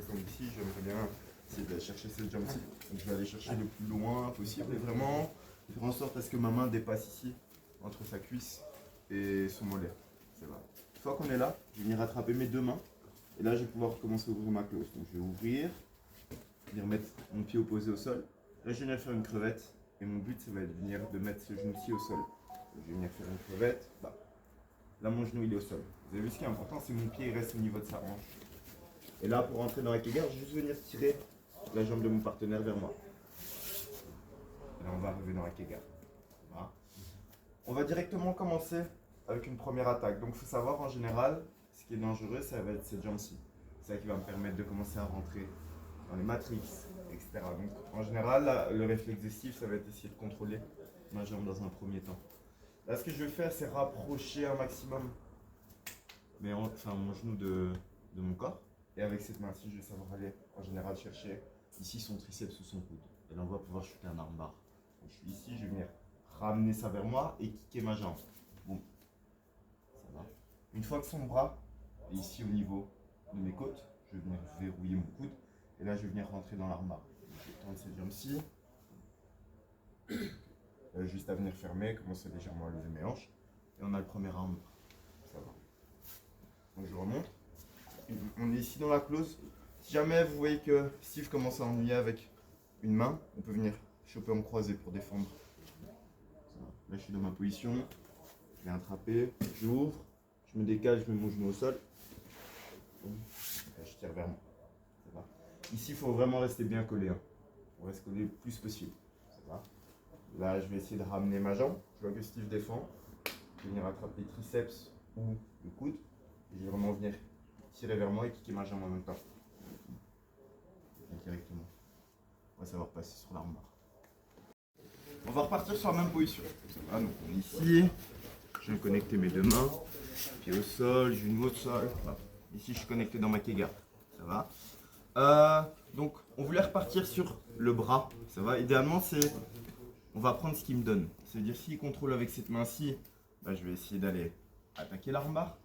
comme ici, j'aimerais bien essayer d'aller chercher cette jambe-ci. Donc je vais aller chercher le plus loin possible et vraiment faire en sorte à ce que ma main dépasse ici, entre sa cuisse et son mollet. C'est vrai. Une fois qu'on est là, je vais venir attraper mes deux mains. Et là, je vais pouvoir commencer à ouvrir ma close. Donc je vais ouvrir, venir mettre mon pied opposé au sol. Là, je vais venir faire une crevette. Et mon but, ça va être de mettre ce genou-ci au sol. Donc, je vais venir faire une crevette. Bah. Là, mon genou, il est au sol. Vous avez vu, ce qui est important, c'est que mon pied il reste au niveau de sa hanche. Et là, pour entrer dans la Kegger, je vais juste venir tirer la jambe de mon partenaire vers moi. Et là, on va arriver dans la Kegger. Voilà. On va directement commencer avec une première attaque. Donc, il faut savoir, en général, ce qui est dangereux, ça va être cette jambe-ci. C'est ça qui va me permettre de commencer à rentrer dans les matrix, etc. Donc, en général, là, le réflexe esquive, ça va être essayer de contrôler ma jambe dans un premier temps. Là, ce que je vais faire, c'est rapprocher un maximum mon genou de mon corps. Et avec cette main-ci, je vais savoir aller, en général, chercher ici son triceps ou son coude. Et là, on va pouvoir shooter un armbar. Donc, je suis ici, je vais venir ramener ça vers moi et kicker ma jambe. Bon, ça va. Une fois que son bras est ici au niveau de mes côtes, je vais venir verrouiller mon coude. Et là, je vais venir rentrer dans l'armbar. Je vais tendre cette jambe-ci. Juste à venir fermer, commencer légèrement à lever mes hanches. Et on a le premier armbar. Ça va. Donc, je remonte. On est ici dans la close. Si jamais vous voyez que Steve commence à ennuyer avec une main, on peut venir choper en croisé pour défendre. Là, je suis dans ma position. Je vais attraper, j'ouvre, je me décale, je mets mon genou au sol. Là, je tire vers moi. Ça va. Ici, il faut vraiment rester bien collé. Hein. On reste collé le plus possible. Ça va. Là, je vais essayer de ramener ma jambe. Je vois que Steve défend. Je vais venir attraper le triceps ou le coude. Et je vais vraiment venir tirer vers moi et kicker ma jambe en même temps. Directement. On va savoir passer sur l'armbar. On va repartir sur la même position. Ça va, donc on est ici. Je vais connecter mes deux mains. Pied au sol, genou au sol. Voilà. Ici, je suis connecté dans ma Kegger. Ça va. Donc, on voulait repartir sur le bras. Ça va. Idéalement, on va prendre ce qu'il me donne. C'est-à-dire, s'il contrôle avec cette main-ci, bah, je vais essayer d'aller attaquer l'armbar.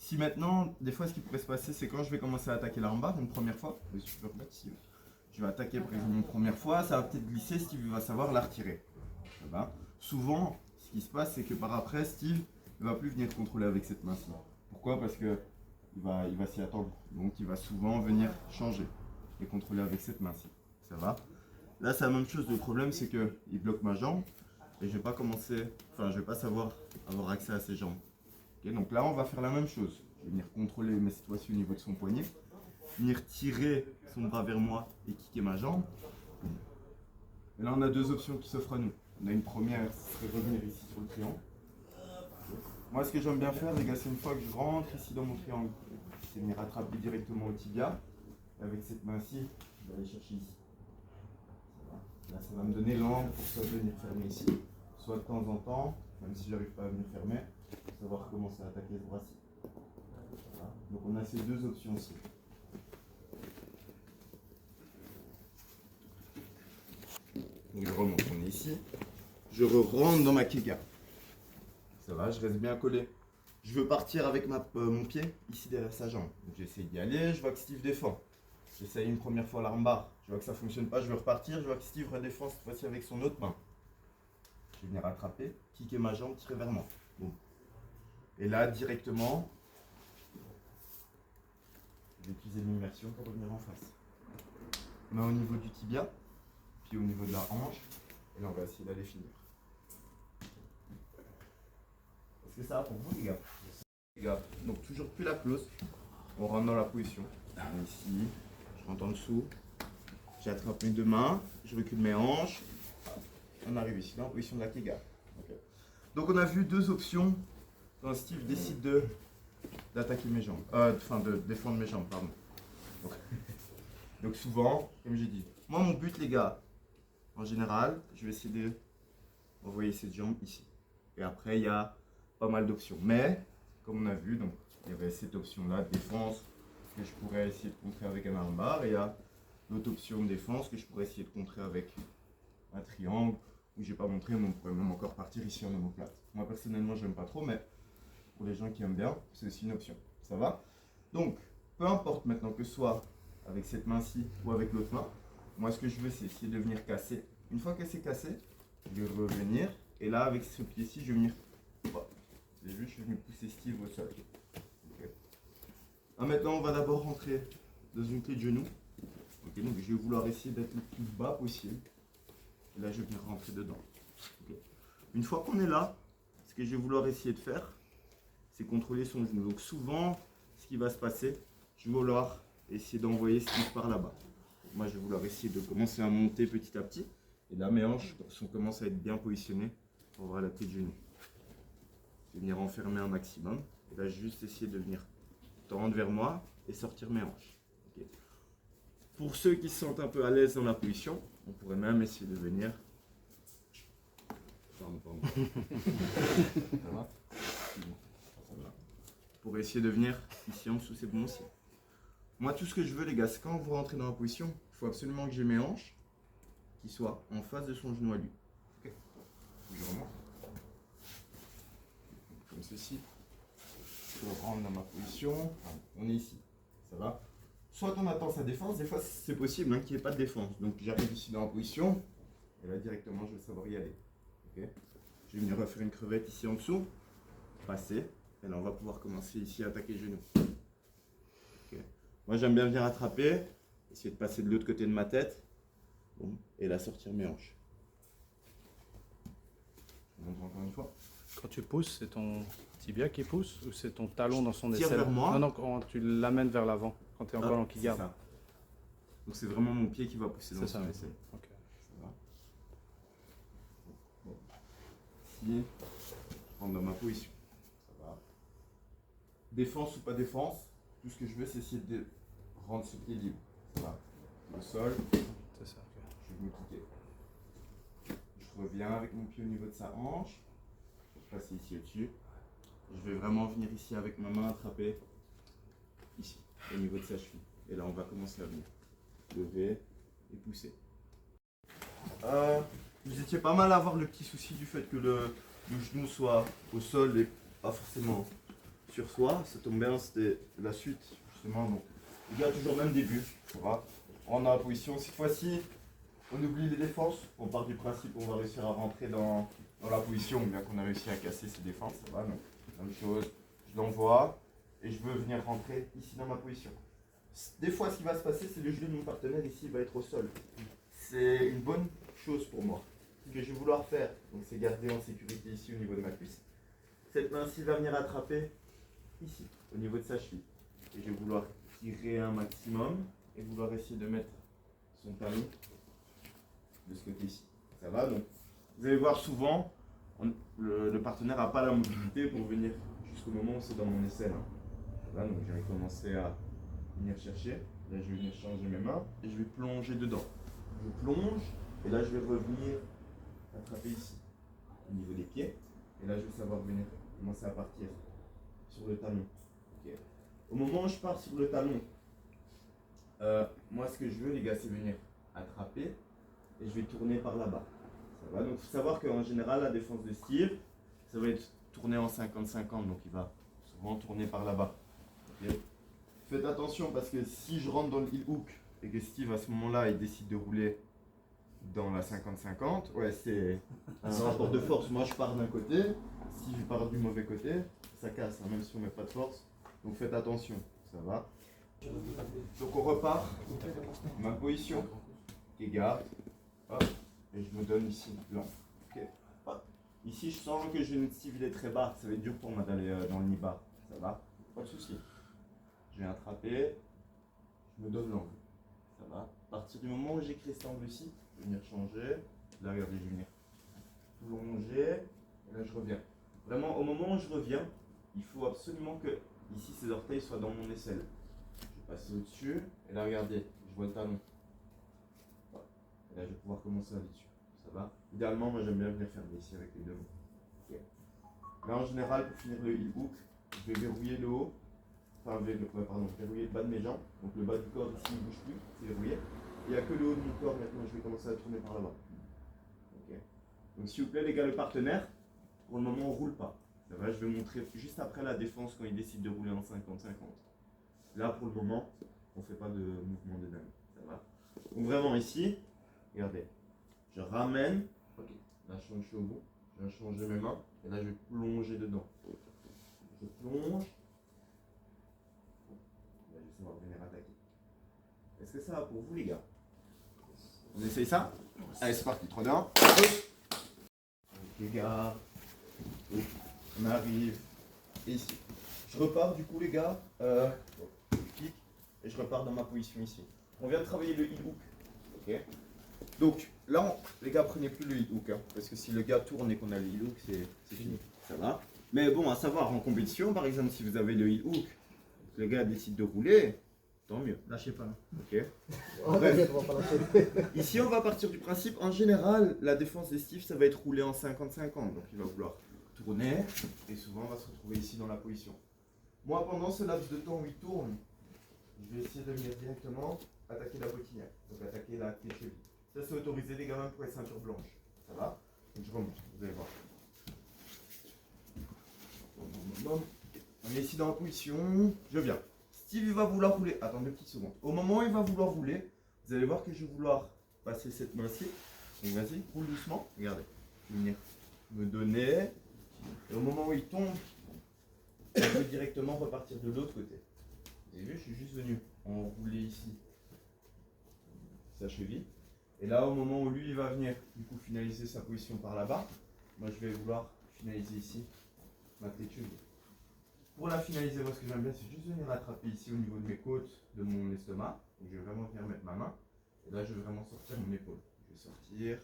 Si maintenant, des fois, ce qui pourrait se passer, c'est quand je vais commencer à attaquer l'armbar une première fois, je vais attaquer par exemple une première fois, ça va peut-être glisser, Steve va savoir la retirer. Ça va. Souvent, ce qui se passe, c'est que par après, Steve ne va plus venir contrôler avec cette main-ci. Pourquoi? Parce que il va s'y attendre. Donc, il va souvent venir changer et contrôler avec cette main-ci. Ça va. Là, c'est la même chose. Le problème, c'est qu'il bloque ma jambe et je vais pas savoir avoir accès à ses jambes. Okay, donc là, on va faire la même chose. Je vais venir contrôler, mais cette fois-ci au niveau de son poignet. Venir tirer son bras vers moi et kicker ma jambe. Et là, on a deux options qui s'offrent à nous. On a une première, ce serait revenir ici sur le triangle. Moi, ce que j'aime bien faire, les gars, c'est une fois que je rentre ici dans mon triangle, c'est venir attraper directement au tibia. Et avec cette main-ci, je vais aller chercher ici. Là, ça va me donner l'angle pour soit venir fermer ici, soit de temps en temps, même si je n'arrive pas à venir fermer, savoir commencer à attaquer ce bras-ci. Voilà. Donc on a ces deux options-ci. Donc je remonte, on est ici. Je rentre dans ma Kegger. Ça va, je reste bien collé. Je veux partir avec mon pied ici derrière sa jambe. Donc j'essaie d'y aller, je vois que Steve défend. J'essaye une première fois l'armbar, je vois que ça ne fonctionne pas, je veux repartir, je vois que Steve redéfend cette fois-ci avec son autre main. Je vais venir attraper, kicker ma jambe, tirer vers moi. Bon. Et là, directement, je vais utiliser l'immersion pour revenir en face. Main au niveau du tibia, puis au niveau de la hanche, et là on va essayer d'aller finir. Est-ce que ça va pour vous les gars? Les gars, donc toujours plus la close, on rentre dans la position. Ici, je rentre en dessous, j'attrape mes deux mains, je recule mes hanches, on arrive ici dans la position de la Kegger. Okay. Donc on a vu deux options quand Steve décide d'attaquer mes jambes, de défendre mes jambes, pardon. Donc souvent, comme j'ai dit, moi mon but les gars, en général, je vais essayer d'envoyer cette jambe ici. Et après il y a pas mal d'options. Mais, comme on a vu, donc il y avait cette option-là de défense que je pourrais essayer de contrer avec un armbar. Et il y a l'autre option de défense que je pourrais essayer de contrer avec un triangle. Où je n'ai pas montré, mais on pourrait même encore partir ici en omoplate. Moi personnellement, j'aime pas trop, mais pour les gens qui aiment bien, c'est aussi une option. Ça va? Donc, peu importe maintenant que ce soit avec cette main-ci ou avec l'autre main. Moi, ce que je veux, c'est essayer de venir casser. Une fois que c'est cassé, je vais revenir. Et là, avec ce pied-ci, je vais venir. C'est juste, je vais pousser Steve au sol. Okay. Maintenant, on va d'abord rentrer dans une clé de genou. Okay, donc, je vais vouloir essayer d'être le plus bas possible. Et là, je vais venir rentrer dedans. Okay. Une fois qu'on est là, ce que je vais vouloir essayer de faire, c'est contrôler son genou. Donc, souvent, ce qui va se passer, je vais vouloir essayer d'envoyer Steve par là-bas. Moi, je vais vouloir essayer de commencer à monter petit à petit. Et là, mes hanches commencent à être bien positionnées pour avoir la clé de genou. Je vais venir enfermer un maximum. Et là, juste essayer de venir tendre vers moi et sortir mes hanches. Okay. Pour ceux qui se sentent un peu à l'aise dans la position, on pourrait même essayer de venir. Pardon. Ça va ? Pour essayer de venir ici en dessous, c'est bon aussi. Moi, tout ce que je veux, les gars, c'est quand vous rentrez dans la position, il faut absolument que j'ai mes hanches qui soient en face de son genou à lui. Okay. Je remonte. Comme ceci. Je rentre dans ma position. On est ici. Ça va. Soit on attend sa défense, des fois c'est possible qu'il n'y ait pas de défense. Donc j'arrive ici dans la position. Et là, directement, je vais savoir y aller. Okay. Je vais venir refaire une crevette ici en dessous. Passer. Et là, on va pouvoir commencer ici à attaquer le genou. Okay. Moi, j'aime bien venir attraper, essayer de passer de l'autre côté de ma tête, bon, et là, sortir mes hanches. Je montre encore une fois. Quand tu pousses, c'est ton tibia qui pousse ou c'est ton talon dans son aisselle? Tire vers moi. Non, quand tu l'amènes vers l'avant, quand tu es en ballon qui garde. Ça. Donc, c'est vraiment mon pied qui va pousser dans son aisselle. Okay. Ça va. Bon. Ici, je rentre dans ma position. Défense ou pas défense, tout ce que je veux, c'est essayer de rendre ce pied libre. Ça va. Le sol, c'est ça, okay. Je vais me cliquer. Je reviens avec mon pied au niveau de sa hanche. Je passe ici au-dessus. Je vais vraiment venir ici avec ma main attraper ici, au niveau de sa cheville. Et là, on va commencer à venir lever et pousser. Vous étiez pas mal à avoir le petit souci du fait que le genou soit au sol et pas forcément sur soi. Ça tombe bien, c'était la suite justement. Donc, il y a toujours le même début. Ça va. On a la position. Cette fois-ci, on oublie les défenses. On part du principe qu'on va réussir à rentrer dans la position, bien qu'on a réussi à casser ses défenses. Ça va. Donc, même chose. Je l'envoie et je veux venir rentrer ici dans ma position. Des fois, ce qui va se passer, c'est le genou de mon partenaire ici va être au sol. C'est une bonne chose pour moi. Ce que je vais vouloir faire, donc c'est garder en sécurité ici au niveau de ma cuisse. Cette main-ci va venir attraper ici, au niveau de sa cheville. Et je vais vouloir tirer un maximum et vouloir essayer de mettre son talon de ce côté-ci. Ça va, donc vous allez voir souvent, le partenaire n'a pas la mobilité pour venir jusqu'au moment où c'est dans mon aisselle. Ça va, donc je vais commencer à venir chercher. Là, je vais venir changer mes mains et je vais plonger dedans. Je plonge et là, je vais revenir attraper ici, au niveau des pieds. Et là, je vais savoir venir commencer à partir sur le talon. Okay. Au moment où je pars sur le talon, moi, ce que je veux, les gars, c'est venir attraper et je vais tourner par là-bas. Ça va. Donc, il faut savoir qu'en général, la défense de Steve, ça va être tourné en 50-50. Donc, il va souvent tourner par là-bas. Okay. Faites attention parce que si je rentre dans le heel hook et que Steve, à ce moment-là, il décide de rouler dans la 50-50, ouais, c'est un rapport de force. Moi, je pars d'un côté. Si je pars du mauvais côté, ça casse, hein, même si on met pas de force. Donc, faites attention. Ça va. Donc, on repart. Ma position. Et garde. Hop. Et je me donne ici l'angle. Ok. Hop. Ici, je sens que je vais Steve, il est très bas. Ça va être dur pour moi d'aller dans le knee bar. Ça va. Pas de souci. Je vais attraper. Je me donne l'angle. Ça va. À partir du moment où j'ai créé cet angle-ci, je vais venir changer. Là, regardez, je vais venir plonger. Et là, je reviens. Vraiment, au moment où je reviens, il faut absolument que ici, ces orteils soient dans mon aisselle. Je vais passer au-dessus. Et là, regardez, je vois le talon. Et là, je vais pouvoir commencer à aller dessus. Ça va. Idéalement, moi, j'aime bien venir fermer ici avec les deux mains. Okay. Là, en général, pour finir le heel hook, je vais verrouiller le haut. Enfin, verrouiller le bas de mes jambes. Donc, le bas du corps ici ne bouge plus. C'est verrouillé. Il n'y a que le haut de mon corps maintenant. Je vais commencer à tourner par là-bas. Okay. Donc, s'il vous plaît, les gars, le partenaire, pour le moment, on ne roule pas. Ça va, je vais montrer juste après la défense quand il décide de rouler en 50-50. Là, pour le moment, on fait pas de mouvement de dingue. Ça va. Donc vraiment ici, regardez, je ramène, ok, là je suis au bout, je vais changer mes mains, et là je vais plonger dedans. Je plonge, là je vais savoir venir attaquer. Est-ce que ça va pour vous les gars? On essaye ça? Allez c'est parti, 3, 2, 1. Les gars, on arrive, et ici. Je repars du coup les gars, je clique, et je repars dans ma position ici. On vient de travailler le heel hook, ok? Donc là, les gars, prenez plus le heel hook, hein, parce que si le gars tourne et qu'on a le heel hook, c'est fini, ça va. Mais bon, à savoir, en compétition, par exemple, si vous avez le heel hook, le gars décide de rouler, tant mieux. Lâchez pas. Ok. Oh, t'inquiète, on va pas lâcher. Ici, on va partir du principe, en général, la défense des Steve, ça va être roulé en 50-50, donc il va vouloir tourner, et souvent, on va se retrouver ici dans la position. Moi, pendant ce laps de temps où il tourne, je vais essayer de venir directement attaquer la bottinière, donc attaquer la clé cheville. Ça, c'est autorisé, les gamins, pour les ceintures blanches. Ça va? Donc, je remonte, vous allez voir. On est ici dans la position, je viens. Steve, il va vouloir rouler. Attendez 2 petites secondes. Au moment où il va vouloir rouler, vous allez voir que je vais vouloir passer cette main-ci. Donc, vas-y, roule doucement. Regardez, je vais venir me donner. Et au moment où il tombe, je vais directement repartir de l'autre côté. Vous avez vu, je suis juste venu enrouler ici sa cheville. Et là, au moment où lui, il va venir du coup finaliser sa position par là-bas, moi, je vais vouloir finaliser ici ma clé de cheville. Pour la finaliser, moi, ce que j'aime bien, c'est juste venir l'attraper ici au niveau de mes côtes, de mon estomac. Donc, je vais vraiment venir mettre ma main. Et là, je vais vraiment sortir mon épaule. Je vais sortir.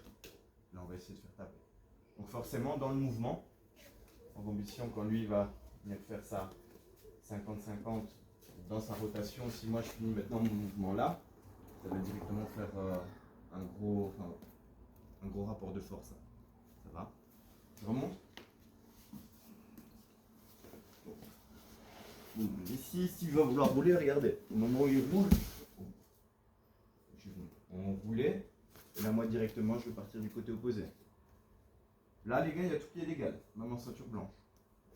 Là, on va essayer de faire taper. Donc, forcément, dans le mouvement, en compétition, quand lui, il va venir faire ça 50-50 dans sa rotation, si moi, je finis maintenant mon mouvement là, ça va directement faire un gros rapport de force. Ça va? Je remonte. Ici, s'il va vouloir rouler, regardez. Au moment où il roule, on roulait. Et là, moi, directement, je vais partir du côté opposé. Là, les gars, il y a tout qui est légal. Même en ceinture blanche.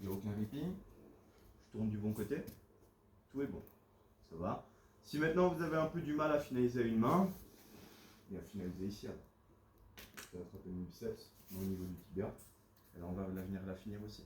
Il n'y a aucun ripping. Je tourne du bon côté. Tout est bon. Ça va. Si maintenant vous avez un peu du mal à finaliser à une main, et à finaliser ici, alors. Je vais attraper mon biceps, au niveau du tibia. Et là, on va venir la finir aussi.